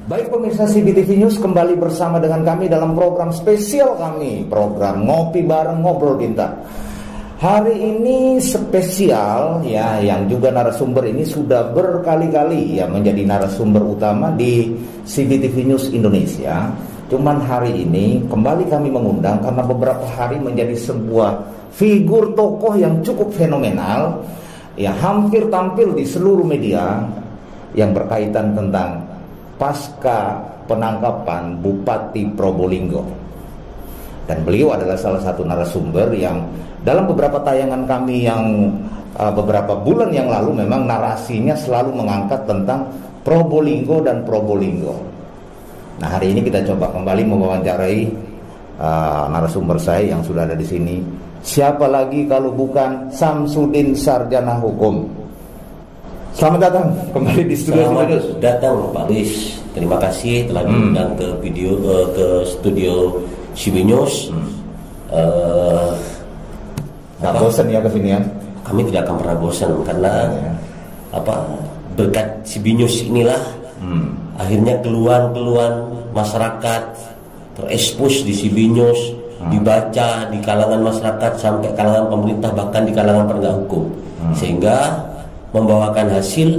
Baik pemirsa CBTV News, kembali bersama dengan kami dalam program spesial kami, program Ngopi Bareng Ngobrol Bintang. Hari ini spesial ya, yang juga narasumber ini sudah berkali-kali ya menjadi narasumber utama di CBTV News Indonesia. Cuman hari ini kembali kami mengundang karena beberapa hari menjadi sebuah figur tokoh yang cukup fenomenal, ya hampir tampil di seluruh media yang berkaitan tentang pasca penangkapan Bupati Probolinggo. Dan beliau adalah salah satu narasumber yang dalam beberapa tayangan kami yang beberapa bulan yang lalu memang narasinya selalu mengangkat tentang Probolinggo dan Probolinggo. Nah, hari ini kita coba kembali mewawancarai narasumber saya yang sudah ada di sini. Siapa lagi kalau bukan Samsudin, sarjana hukum. Selamat datang kembali di studio. Selamat datang Pak Luis. Terima kasih telah diundang ke studio CB News. Nggak bosan ya kesini ya? Kami tidak akan pernah bosan karena berkat CB News inilah akhirnya keluhan-keluhan masyarakat terekspos di CB News, dibaca di kalangan masyarakat sampai kalangan pemerintah, bahkan di kalangan penegak hukum, sehingga membawakan hasil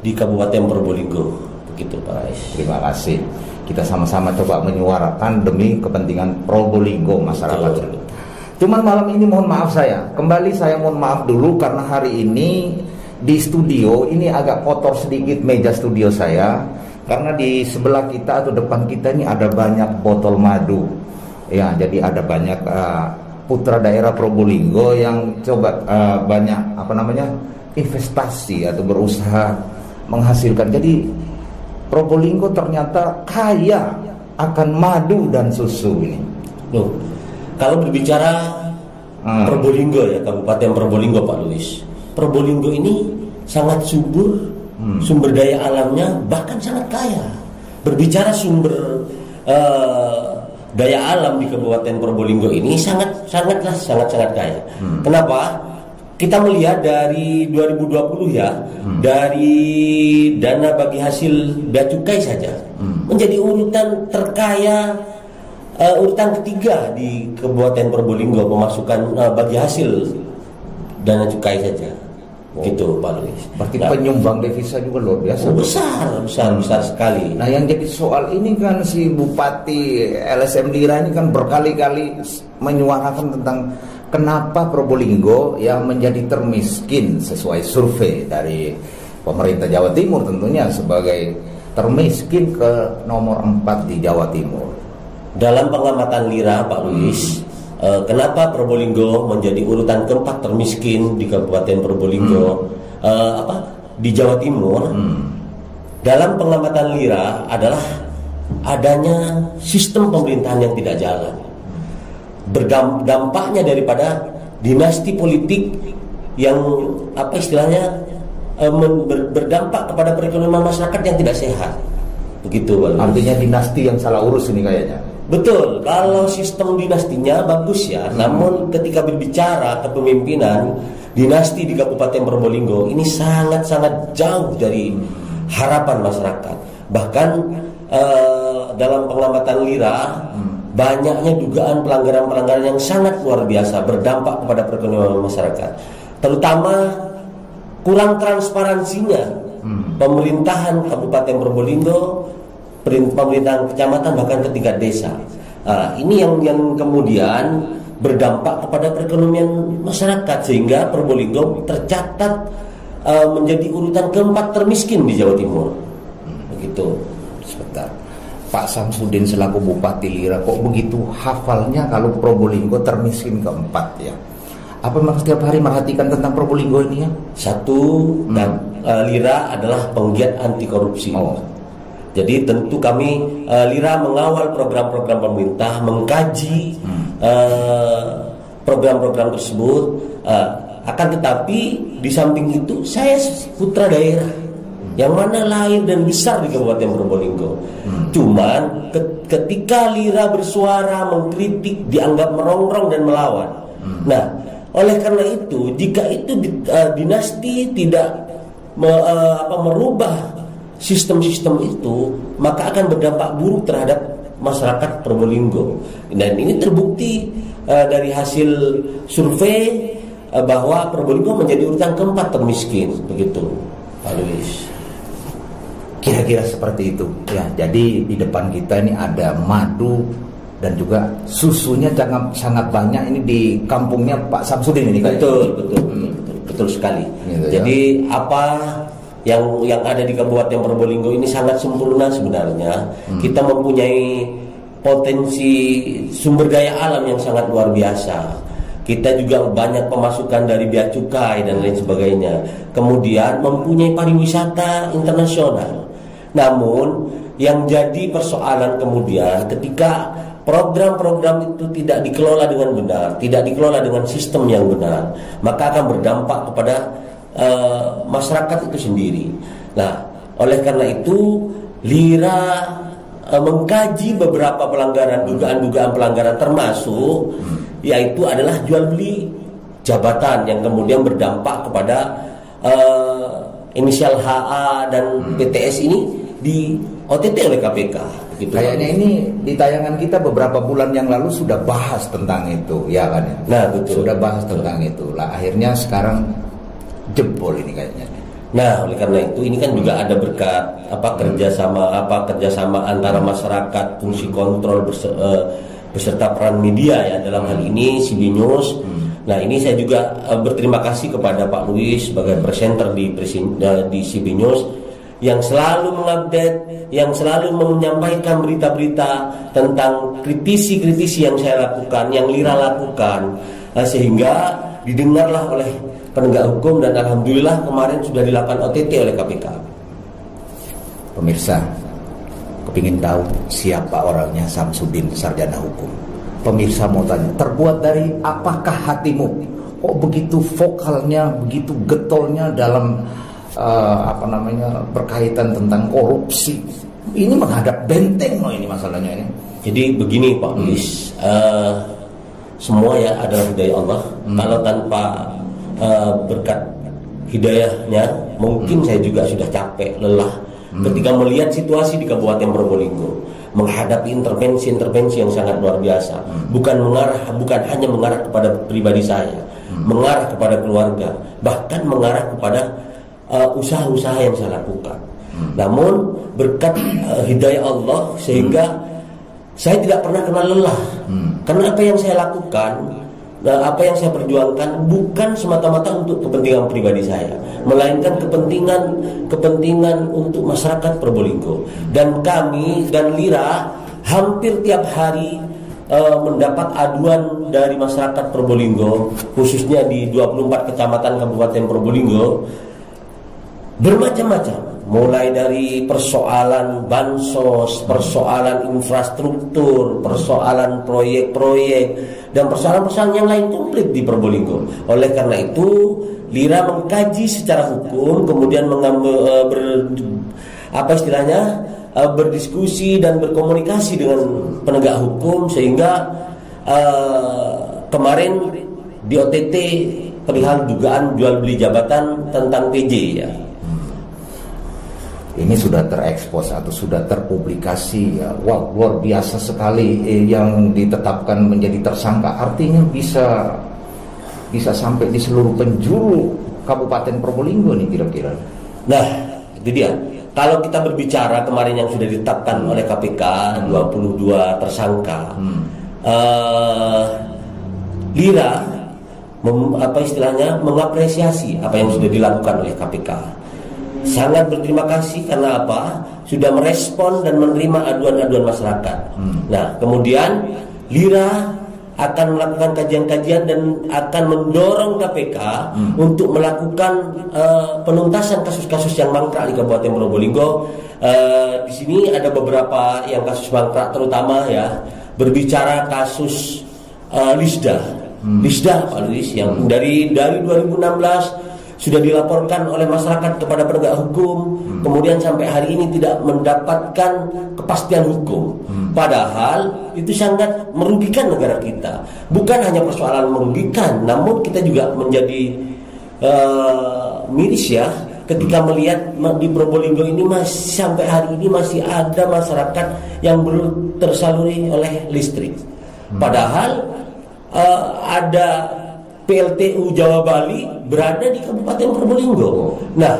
di Kabupaten Probolinggo. Begitu Pak Rais. Terima kasih. Kita sama-sama coba menyuarakan demi kepentingan Probolinggo masyarakat. Betul. Cuman malam ini mohon maaf saya mohon maaf dulu karena hari ini di studio ini agak kotor sedikit meja studio saya, karena di sebelah kita atau depan kita ini ada banyak botol madu. Ya, jadi ada banyak putra daerah Probolinggo yang coba banyak investasi atau berusaha menghasilkan. Jadi Probolinggo ternyata kaya akan madu dan susu ini. Loh, kalau berbicara Probolinggo ya, Kabupaten Probolinggo Pak Luis, Probolinggo ini sangat subur, sumber daya alamnya bahkan sangat kaya. Berbicara sumber daya alam di Kabupaten Probolinggo ini sangat kaya. Kenapa? Kita melihat dari 2020 ya, dari dana bagi hasil bea cukai saja menjadi urutan terkaya, urutan ketiga di Kabupaten Probolinggo pemasukan bagi hasil dana cukai saja. Gitu Pak Luis. Berarti penyumbang devisa juga luar biasa. Besar sekali. Nah, yang jadi soal ini kan si Bupati LSM Lira ini kan berkali-kali menyuarakan tentang kenapa Probolinggo yang menjadi termiskin sesuai survei dari pemerintah Jawa Timur, tentunya sebagai termiskin ke nomor 4 di Jawa Timur. Dalam pengamatan Lira Pak Luis, kenapa Probolinggo menjadi urutan keempat termiskin di Kabupaten Probolinggo di Jawa Timur? Dalam pengamatan Lira adalah adanya sistem pemerintahan yang tidak jalan. Dampaknya daripada dinasti politik yang berdampak kepada perekonomian masyarakat yang tidak sehat. Begitu Pak Luis. Artinya dinasti yang salah urus ini kayaknya. Betul, kalau sistem dinastinya bagus ya, namun ketika berbicara kepemimpinan dinasti di Kabupaten Probolinggo ini sangat-sangat jauh dari harapan masyarakat. Bahkan dalam pengamatan Lira, banyaknya dugaan pelanggaran-pelanggaran yang sangat luar biasa berdampak kepada perekonomian masyarakat, terutama kurang transparansinya pemerintahan Kabupaten Probolinggo, pemerintahan kecamatan, bahkan ke tingkat desa. Ini yang kemudian berdampak kepada perekonomian masyarakat, sehingga Probolinggo tercatat menjadi urutan keempat termiskin di Jawa Timur. Begitu. Sebentar, Pak Samsudin selaku Bupati Lira kok begitu hafalnya kalau Probolinggo termiskin keempat ya? Apa memang setiap hari merhatikan tentang Probolinggo ini ya? Satu, Lira adalah penggiat anti korupsi. Jadi tentu kami Lira mengawal program-program pemerintah, mengkaji program-program tersebut. Akan tetapi di samping itu saya putra daerah yang mana lahir dan besar di Kabupaten Probolinggo. Cuman ketika Lira bersuara mengkritik dianggap merongrong dan melawan. Nah, oleh karena itu jika itu dinasti tidak merubah sistem-sistem itu, maka akan berdampak buruk terhadap masyarakat Probolinggo. Dan ini terbukti dari hasil survei bahwa Probolinggo menjadi urutan keempat termiskin, begitu, Pak Luis. Kira-kira seperti itu ya. Jadi di depan kita ini ada madu dan juga susunya sangat banyak ini di kampungnya Pak Samsudin ini. Betul sekali. Gitu, jadi ya. Apa yang ada di Kabupaten Probolinggo ini sangat sempurna sebenarnya. Kita mempunyai potensi sumber daya alam yang sangat luar biasa. Kita juga banyak pemasukan dari bea cukai dan lain sebagainya. Kemudian mempunyai pariwisata internasional. Namun yang jadi persoalan kemudian ketika program-program itu tidak dikelola dengan benar, tidak dikelola dengan sistem yang benar, maka akan berdampak kepada masyarakat itu sendiri. Nah, oleh karena itu Lira mengkaji beberapa pelanggaran, dugaan-dugaan pelanggaran, termasuk yaitu adalah jual beli jabatan yang kemudian berdampak kepada inisial HA dan PTS ini di OTT oleh KPK. Gitu. Kayaknya ini di tayangan kita beberapa bulan yang lalu sudah bahas tentang itu, ya kan? Nah, betul. Sudah bahas tentang itu. Lah akhirnya sekarang jebol ini kayaknya. Nah, oleh karena itu ini kan juga ada berkat kerjasama antara masyarakat, fungsi kontrol beserta peran media ya dalam hal ini CB News. Nah, ini saya juga berterima kasih kepada Pak Luis sebagai presenter di CB News yang selalu mengupdate, yang selalu menyampaikan berita-berita tentang kritisi-kritisi yang saya lakukan, yang Lira lakukan, sehingga didengarlah oleh penegak hukum dan alhamdulillah kemarin sudah dilakukan OTT oleh KPK. Pemirsa, kepingin tahu siapa orangnya Samsudin, sarjana hukum. Pemirsa mau tanya, terbuat dari apakah hatimu? Oh begitu vokalnya, begitu getolnya dalam berkaitan tentang korupsi. Ini menghadap benteng loh ini masalahnya ini. Jadi begini Pak Luis, semua ya adalah hidayah Allah. Kalau tanpa berkat hidayahnya, mungkin saya juga sudah capek, lelah ketika melihat situasi di Kabupaten Probolinggo, menghadapi intervensi-intervensi yang sangat luar biasa. Bukan hanya mengarah kepada pribadi saya, mengarah kepada keluarga, bahkan mengarah kepada usaha-usaha yang saya lakukan. Namun berkat hidayah Allah sehingga saya tidak pernah kena lelah. Karena apa yang saya lakukan, apa yang saya perjuangkan bukan semata-mata untuk kepentingan pribadi saya, melainkan kepentingan untuk masyarakat Probolinggo. Dan kami dan Lira hampir tiap hari mendapat aduan dari masyarakat Probolinggo, khususnya di 24 kecamatan Kabupaten Probolinggo, bermacam-macam, mulai dari persoalan bansos, persoalan infrastruktur, persoalan proyek-proyek, dan persoalan-persoalan yang lain komplit di Probolinggo. Oleh karena itu, Lira mengkaji secara hukum, kemudian berdiskusi dan berkomunikasi dengan penegak hukum, sehingga kemarin di OTT perihal dugaan jual beli jabatan tentang PJ ya. Ini sudah terekspos atau sudah terpublikasi ya. Wow, luar biasa sekali yang ditetapkan menjadi tersangka. Artinya bisa sampai di seluruh penjuru Kabupaten Probolinggo nih kira-kira. Nah, itu dia. Kalau kita berbicara kemarin yang sudah ditetapkan oleh KPK 22 tersangka, Lira mengapresiasi apa yang sudah dilakukan oleh KPK. Sangat berterima kasih karena apa? Sudah merespon dan menerima aduan-aduan masyarakat. Nah, kemudian Lira akan melakukan kajian-kajian dan akan mendorong KPK untuk melakukan penuntasan kasus-kasus yang mangkrak di Kabupaten Probolinggo. Di sini ada beberapa yang kasus mangkrak, terutama ya berbicara kasus Lisda Pak Luis, yang dari 2016 sudah dilaporkan oleh masyarakat kepada penegak hukum, kemudian sampai hari ini tidak mendapatkan kepastian hukum. Padahal itu sangat merugikan negara kita. Bukan hanya persoalan merugikan, namun kita juga menjadi miris ya ketika melihat di Probolinggo ini masih sampai hari ini masih ada masyarakat yang belum tersaluri oleh listrik. Padahal ada PLTU Jawa Bali berada di Kabupaten Probolinggo. Nah,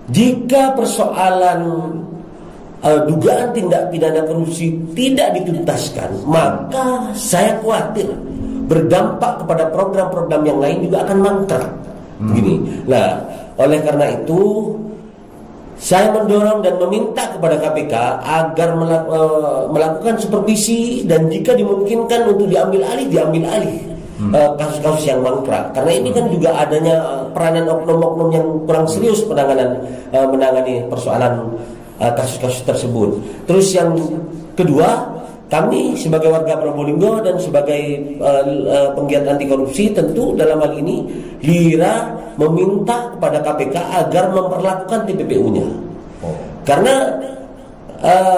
jika persoalan dugaan tindak pidana korupsi tidak dituntaskan, maka saya khawatir berdampak kepada program-program yang lain juga akan mangkrak. Begini. Nah, oleh karena itu saya mendorong dan meminta kepada KPK agar melakukan supervisi dan jika dimungkinkan untuk diambil alih kasus-kasus yang mangkrak. Karena ini kan juga adanya peranan oknum-oknum yang kurang serius menangani persoalan kasus-kasus tersebut. Terus yang kedua, kami sebagai warga Probolinggo dan sebagai penggiat anti korupsi tentu dalam hal ini Lira meminta kepada KPK agar memperlakukan TPPU-nya. Karena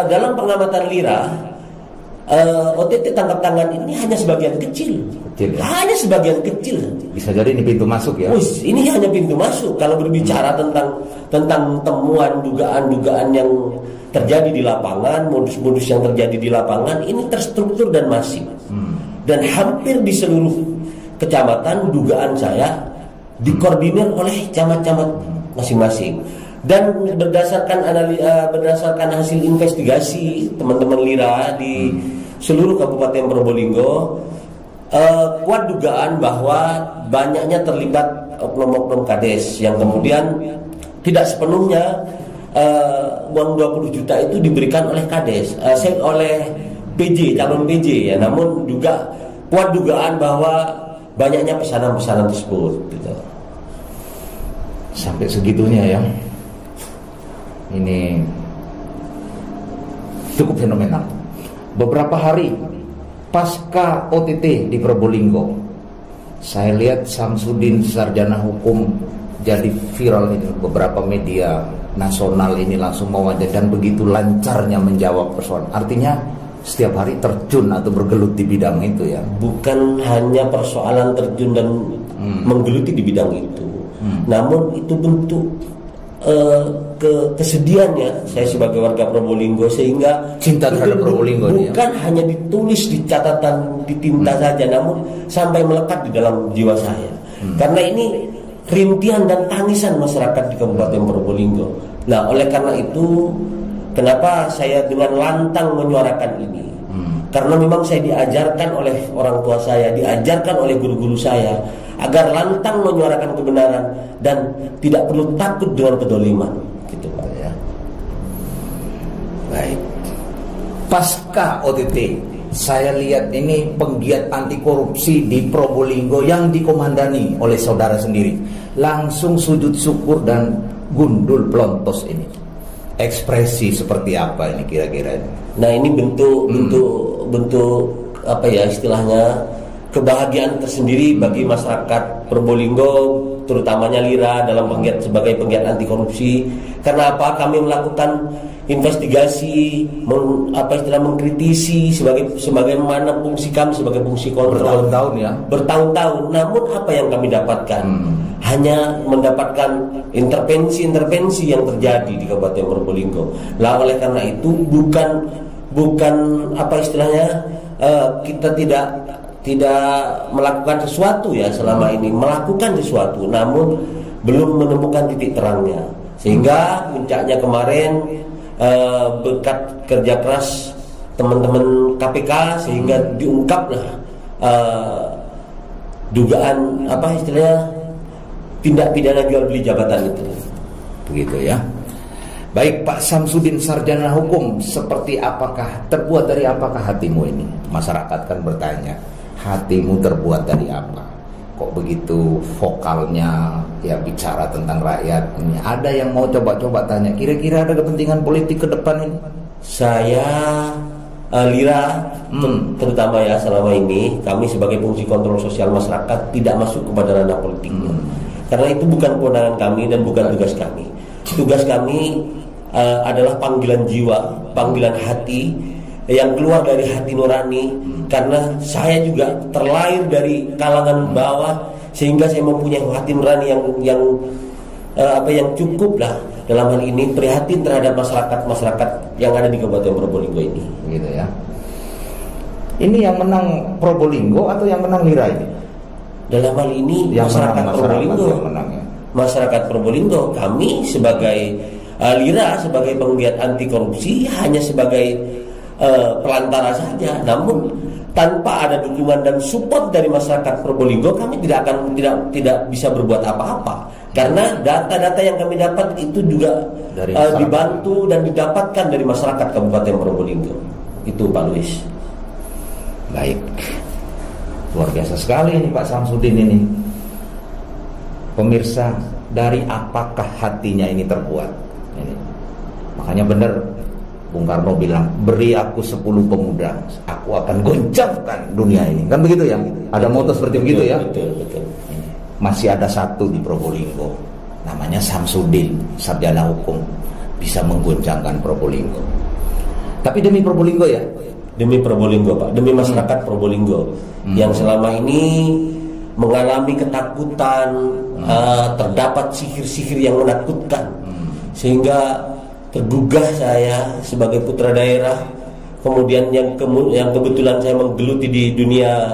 dalam pengamatan Lira, OTT tangkap tangan ini hanya sebagian kecil. Hanya sebagian kecil. Bisa jadi ini pintu masuk ya. Ini hanya pintu masuk. Kalau berbicara tentang temuan dugaan-dugaan yang terjadi di lapangan, modus-modus yang terjadi di lapangan ini terstruktur dan masif. Dan hampir di seluruh kecamatan dugaan saya dikoordinir oleh camat-camat masing-masing. Dan berdasarkan hasil investigasi teman-teman Lira di seluruh Kabupaten Probolinggo, kuat dugaan bahwa banyaknya terlibat oknum-oknum kades yang kemudian tidak sepenuhnya uang 20 juta itu diberikan oleh kades, oleh PJ, calon PJ ya, namun juga kuat dugaan bahwa banyaknya pesanan-pesanan tersebut gitu. Sampai segitunya ya. Ini cukup fenomenal. Beberapa hari pasca OTT di Probolinggo, saya lihat Samsudin sarjana hukum jadi viral ini. Beberapa media nasional ini langsung mewajar dan begitu lancarnya menjawab persoalan. Artinya setiap hari terjun atau bergelut di bidang itu ya. Bukan hanya persoalan terjun dan menggeluti di bidang itu, namun itu bentuk kesedihannya saya sebagai warga Probolinggo, sehingga cinta terhadap Probolinggo bukan hanya ditulis di catatan di tinta saja, namun sampai melekat di dalam jiwa saya. Karena ini rintihan dan tangisan masyarakat di Kabupaten Probolinggo. Nah, oleh karena itu kenapa saya dengan lantang menyuarakan ini? Karena memang saya diajarkan oleh orang tua saya, diajarkan oleh guru-guru saya agar lantang menyuarakan kebenaran dan tidak perlu takut dengan kedoliman, gitu Pak ya. Baik. Pasca OTT, saya lihat ini penggiat anti korupsi di Probolinggo yang dikomandani oleh saudara sendiri langsung sujud syukur dan gundul pelontos ini. Ekspresi seperti apa ini kira-kira ini? Nah, ini bentuk apa ya istilahnya, kebahagiaan tersendiri bagi masyarakat Probolinggo, terutamanya Lira sebagai penggiat anti korupsi. Karena apa? Kami melakukan investigasi, mengkritisi sebagaimana fungsi kami sebagai fungsi kontrol bertahun-tahun ya. Bertahun-tahun. Namun apa yang kami dapatkan? Hanya mendapatkan intervensi yang terjadi di Kabupaten Probolinggo. Lah oleh karena itu bukan apa istilahnya, kita tidak melakukan sesuatu ya selama ini, melakukan sesuatu namun belum menemukan titik terangnya, sehingga puncaknya kemarin berkat kerja keras teman-teman KPK sehingga diungkaplah dugaan apa istilahnya tindak pidana jual beli jabatan itu. Begitu ya. Baik Pak Samsudin sarjana hukum, seperti terbuat dari apakah hatimu ini? Masyarakat kan bertanya, hatimu terbuat dari apa? Kok begitu vokalnya ya bicara tentang rakyat ini? Ada yang mau coba-coba tanya, kira-kira ada kepentingan politik ke depan ini? Saya Lira terutama ya selama ini kami sebagai fungsi kontrol sosial masyarakat tidak masuk kepada ranah politiknya. Karena itu bukan kewenangan kami dan bukan tugas kami. Tugas kami adalah panggilan jiwa, panggilan hati yang keluar dari hati nurani. Karena saya juga terlahir dari kalangan bawah, sehingga saya mempunyai hati nurani yang yang cukup lah dalam hal ini prihatin terhadap masyarakat yang ada di Kabupaten Probolinggo ini. Gitu ya. Ini yang menang Probolinggo atau yang menang Lira ini? Dalam hal ini yang masyarakat Probolinggo. Yang menang, ya. Masyarakat Probolinggo, kami sebagai Lira sebagai penggiat anti korupsi hanya sebagai pelantara saja. Namun tanpa ada dukungan dan support dari masyarakat Probolinggo, kami tidak bisa berbuat apa-apa. Karena data-data yang kami dapat itu juga dibantu dan didapatkan dari masyarakat Kabupaten Probolinggo. Itu Pak Luis. Baik. Luar biasa sekali ini Pak Samsudin ini. Pemirsa, dari apakah hatinya ini terbuat? Ini. Makanya benar Bung Karno bilang, beri aku 10 pemuda, aku akan goncangkan dunia ini. Kan begitu ya? Ada moto seperti begitu ya? Betul. Masih ada satu di Probolinggo, namanya Samsudin, sarjana hukum, bisa menggoncangkan Probolinggo. Tapi demi Probolinggo ya? Demi Probolinggo Pak, demi masyarakat Probolinggo yang selama ini mengalami ketakutan, terdapat sihir-sihir yang menakutkan, sehingga tergugah saya sebagai putra daerah. Kemudian yang kebetulan saya menggeluti di dunia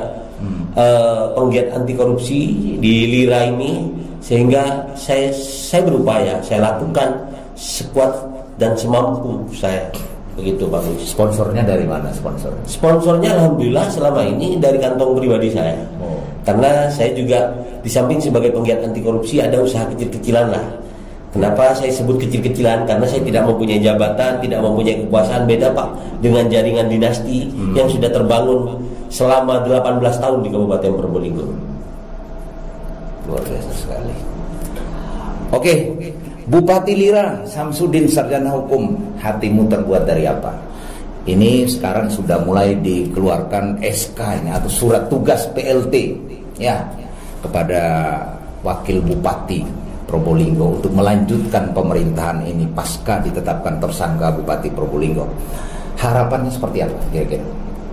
penggiat anti korupsi di Lira ini, sehingga saya berupaya, saya lakukan sekuat dan semampu saya. Begitu Pak Luis. Sponsornya dari mana Sponsornya alhamdulillah selama ini dari kantong pribadi saya. Karena saya juga di samping sebagai penggiat anti korupsi ada usaha kecil-kecilan lah. Kenapa saya sebut kecil-kecilan? Karena saya tidak mempunyai jabatan, tidak mempunyai kekuasaan. Beda Pak dengan jaringan dinasti yang sudah terbangun selama 18 tahun di Kabupaten Probolinggo. Luar biasa sekali. Oke, Bupati Lira Samsudin sarjana hukum, hatimu terbuat dari apa? Ini sekarang sudah mulai dikeluarkan SK-nya atau surat tugas PLT ya kepada Wakil Bupati Probolinggo untuk melanjutkan pemerintahan ini pasca ditetapkan tersangka Bupati Probolinggo. Harapannya seperti apa kira-kira?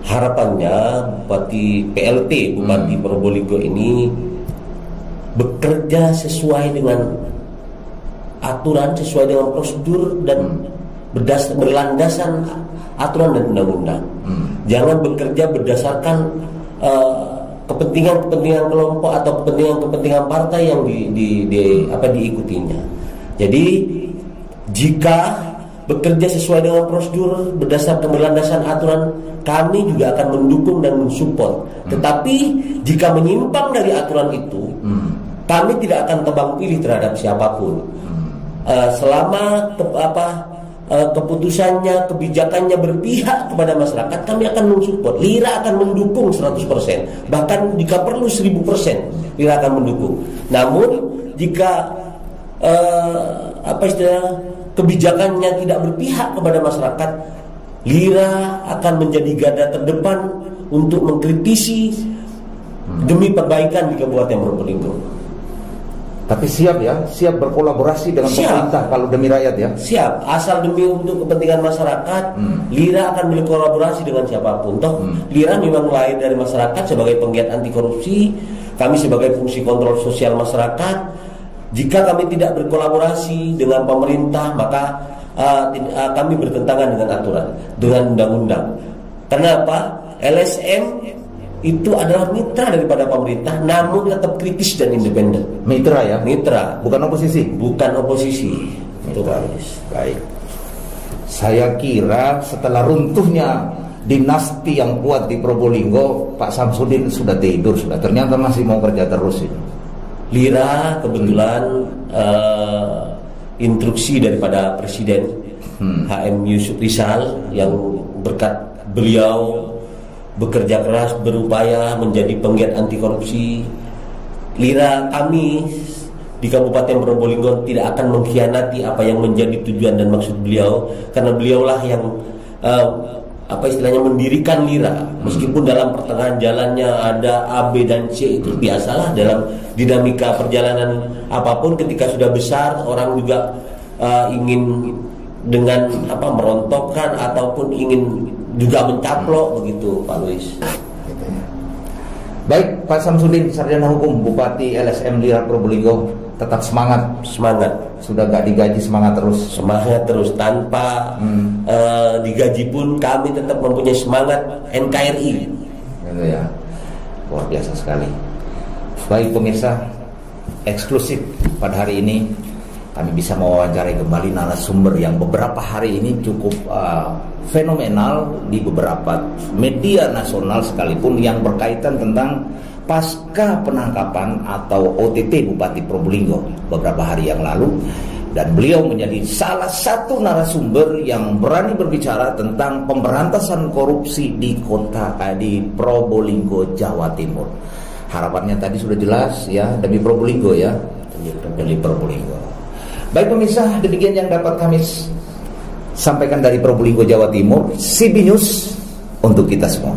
Harapannya Bupati PLT Bupati Probolinggo ini bekerja sesuai dengan aturan, sesuai dengan prosedur dan berlandasan aturan dan undang-undang. Jangan bekerja berdasarkan kepentingan kelompok atau kepentingan partai yang diikutinya. Jadi jika bekerja sesuai dengan prosedur berdasarkan berlandasan aturan, kami juga akan mendukung dan mensupport. Tetapi jika menyimpang dari aturan itu, kami tidak akan tebang pilih terhadap siapapun. Selama keputusannya, kebijakannya berpihak kepada masyarakat, kami akan mensupport. Lira akan mendukung 100%, bahkan jika perlu 1000% Lira akan mendukung. Namun jika kebijakannya tidak berpihak kepada masyarakat, Lira akan menjadi garda terdepan untuk mengkritisi demi perbaikan di Kabupaten Probolinggo. Tapi siap ya, siap berkolaborasi dengan pemerintah kalau demi rakyat ya. Siap, asal demi untuk kepentingan masyarakat, Lira akan berkolaborasi dengan siapapun. Toh Lira memang lahir dari masyarakat sebagai penggiat anti korupsi, kami sebagai fungsi kontrol sosial masyarakat. Jika kami tidak berkolaborasi dengan pemerintah, maka kami bertentangan dengan aturan, dengan undang-undang. Kenapa? LSM itu adalah mitra daripada pemerintah, namun tetap kritis dan independen. Mitra ya? Mitra, bukan oposisi? Bukan oposisi. Itu baik. Saya kira setelah runtuhnya dinasti yang kuat di Probolinggo, Pak Samsudin sudah tidur, sudah ternyata masih mau kerja terus ini. Lira kebetulan instruksi daripada Presiden HM Yusuf Rizal yang berkat beliau bekerja keras, berupaya menjadi penggiat anti korupsi. Lira kami di Kabupaten Probolinggo tidak akan mengkhianati apa yang menjadi tujuan dan maksud beliau, karena beliaulah yang mendirikan Lira. Meskipun dalam pertengahan jalannya ada A, B dan C, itu biasalah dalam dinamika perjalanan apapun. Ketika sudah besar, orang juga ingin dengan merontokkan ataupun ingin juga mencaplok, begitu Pak Luis. Baik, Pak Samsudin sarjana hukum, Bupati LSM Lira Probolinggo, tetap semangat. Semangat. Sudah gak digaji, semangat terus. Semangat terus, tanpa digaji pun kami tetap mempunyai semangat NKRI. Gitu ya. Luar biasa sekali. Baik pemirsa, eksklusif pada hari ini kami bisa mewawancarai kembali narasumber yang beberapa hari ini cukup fenomenal di beberapa media nasional sekalipun, yang berkaitan tentang pasca penangkapan atau OTT Bupati Probolinggo beberapa hari yang lalu. Dan beliau menjadi salah satu narasumber yang berani berbicara tentang pemberantasan korupsi di Probolinggo, Jawa Timur. Harapannya tadi sudah jelas ya, demi Probolinggo ya, demi Probolinggo. Baik pemirsa, demikian yang dapat kami sampaikan dari Probolinggo, Jawa Timur. CB News untuk kita semua.